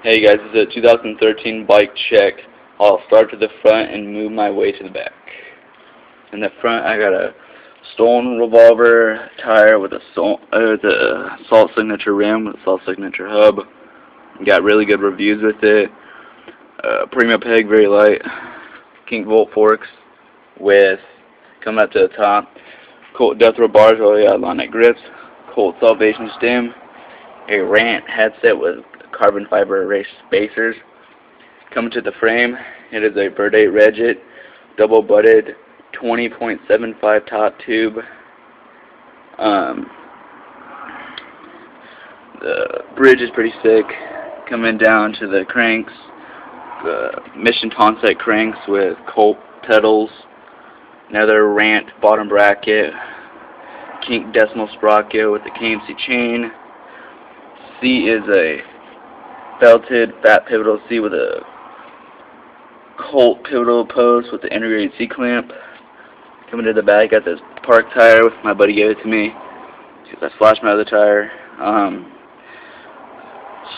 Hey guys, this is a 2013 bike check. I'll start to the front and move my way to the back. In the front, I got a Stone Revolver tire with a Salt Signature rim with a Salt Signature hub. Got really good reviews with it. Primo peg, very light. Kink Volt forks with coming up to the top. Colt Death Row bars, really Atlantic grips. Colt Salvation stem. A Rant headset with carbon fiber erased spacers. Coming to the frame, it is a Verde Regit double butted 20.75 top tube. The bridge is pretty sick. Coming down to the cranks, the Mission Tonsec cranks with Colt pedals. Another Rant bottom bracket. Kink decimal sprocket with the KMC chain. C is a belted fat pivotal C with a Colt pivotal post with the integrated C clamp. Coming to the back, got this park tire with my buddy gave it to me because I splashed my other tire.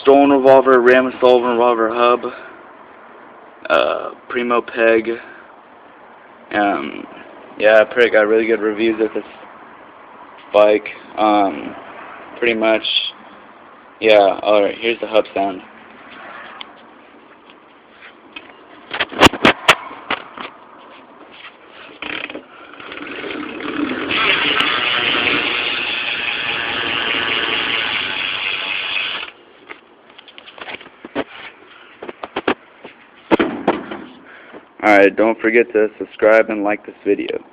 Stone Revolver rim, Stone Revolver hub. Primo peg. Yeah, I got really good reviews of this bike. Pretty much. Yeah, alright, here's the hub sound. Alright, don't forget to subscribe and like this video.